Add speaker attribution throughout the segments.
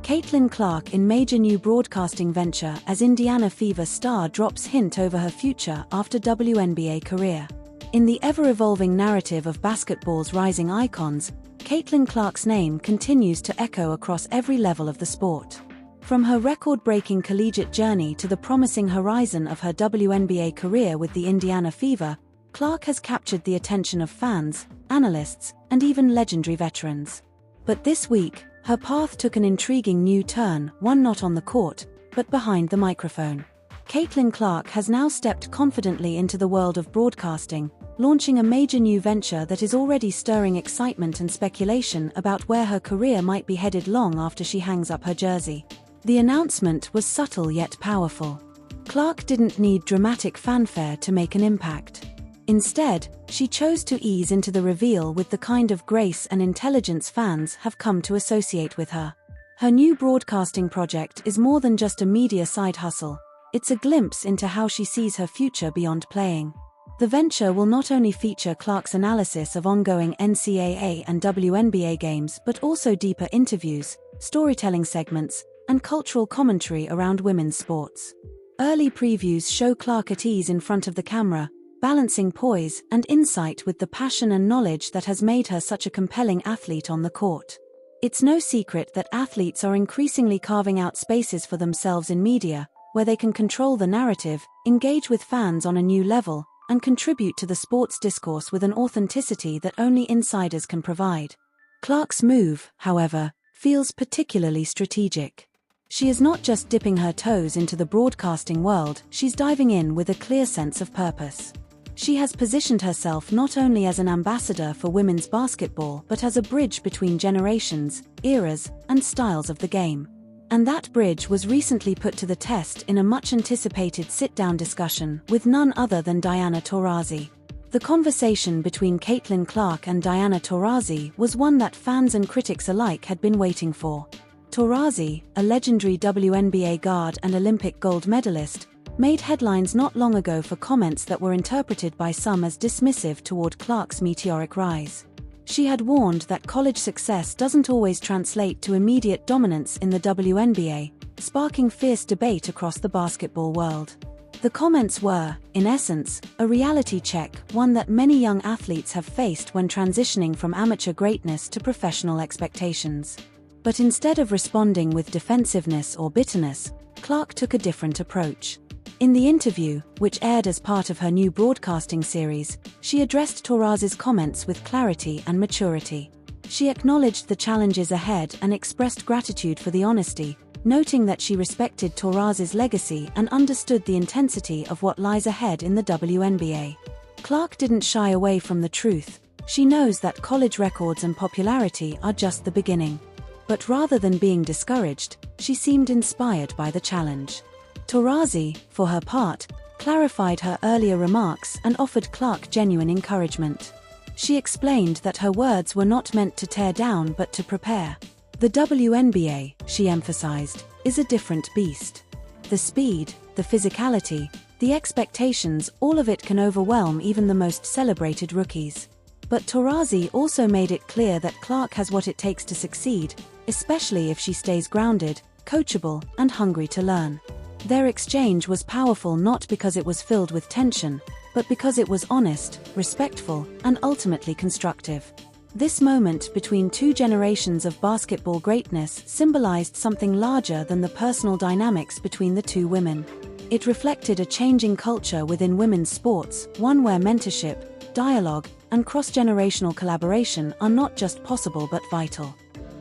Speaker 1: Caitlin Clark in major new broadcasting venture as Indiana Fever star drops hint over her future after WNBA career. In the ever-evolving narrative of basketball's rising icons, Caitlin Clark's name continues to echo across every level of the sport. From her record-breaking collegiate journey to the promising horizon of her WNBA career with the Indiana Fever, Clark has captured the attention of fans, analysts, and even legendary veterans. But this week, her path took an intriguing new turn, one not on the court, but behind the microphone. Caitlin Clark has now stepped confidently into the world of broadcasting, launching a major new venture that is already stirring excitement and speculation about where her career might be headed long after she hangs up her jersey. The announcement was subtle yet powerful. Clark didn't need dramatic fanfare to make an impact. Instead, she chose to ease into the reveal with the kind of grace and intelligence fans have come to associate with her. Her new broadcasting project is more than just a media side hustle. It's a glimpse into how she sees her future beyond playing. The venture will not only feature Clark's analysis of ongoing NCAA and WNBA games but also deeper interviews, storytelling segments, and cultural commentary around women's sports. Early previews show Clark at ease in front of the camera, balancing poise and insight with the passion and knowledge that has made her such a compelling athlete on the court. It's no secret that athletes are increasingly carving out spaces for themselves in media, where they can control the narrative, engage with fans on a new level, and contribute to the sports discourse with an authenticity that only insiders can provide. Clark's move, however, feels particularly strategic. She is not just dipping her toes into the broadcasting world, she's diving in with a clear sense of purpose. She has positioned herself not only as an ambassador for women's basketball but as a bridge between generations, eras, and styles of the game. And that bridge was recently put to the test in a much-anticipated sit-down discussion with none other than Diana Taurasi. The conversation between Caitlin Clark and Diana Taurasi was one that fans and critics alike had been waiting for. Taurasi, a legendary WNBA guard and Olympic gold medalist, made headlines not long ago for comments that were interpreted by some as dismissive toward Clark's meteoric rise. She had warned that college success doesn't always translate to immediate dominance in the WNBA, sparking fierce debate across the basketball world. The comments were, in essence, a reality check, one that many young athletes have faced when transitioning from amateur greatness to professional expectations. But instead of responding with defensiveness or bitterness, Clark took a different approach. In the interview, which aired as part of her new broadcasting series, she addressed Taurasi's comments with clarity and maturity. She acknowledged the challenges ahead and expressed gratitude for the honesty, noting that she respected Taurasi's legacy and understood the intensity of what lies ahead in the WNBA. Clark didn't shy away from the truth. She knows that college records and popularity are just the beginning. But rather than being discouraged, she seemed inspired by the challenge. Taurasi, for her part, clarified her earlier remarks and offered Clark genuine encouragement. She explained that her words were not meant to tear down but to prepare. The WNBA, she emphasized, is a different beast. The speed, the physicality, the expectations, all of it can overwhelm even the most celebrated rookies. But Taurasi also made it clear that Clark has what it takes to succeed, especially if she stays grounded, coachable, and hungry to learn. Their exchange was powerful not because it was filled with tension, but because it was honest, respectful, and ultimately constructive. This moment between two generations of basketball greatness symbolized something larger than the personal dynamics between the two women. It reflected a changing culture within women's sports, one where mentorship, dialogue, and cross-generational collaboration are not just possible but vital.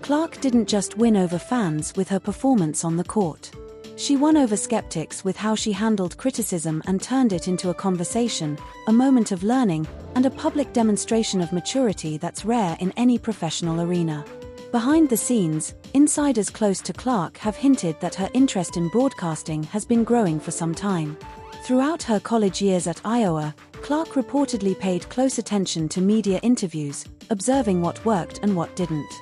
Speaker 1: Clark didn't just win over fans with her performance on the court. She won over skeptics with how she handled criticism and turned it into a conversation, a moment of learning, and a public demonstration of maturity that's rare in any professional arena. Behind the scenes, insiders close to Clark have hinted that her interest in broadcasting has been growing for some time. Throughout her college years at Iowa, Clark reportedly paid close attention to media interviews, observing what worked and what didn't.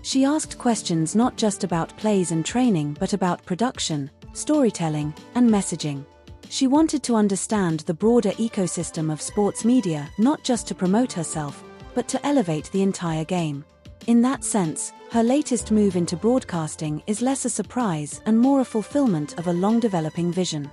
Speaker 1: She asked questions not just about plays and training but about production, storytelling, and messaging. She wanted to understand the broader ecosystem of sports media not just to promote herself, but to elevate the entire game. In that sense, her latest move into broadcasting is less a surprise and more a fulfillment of a long-developing vision.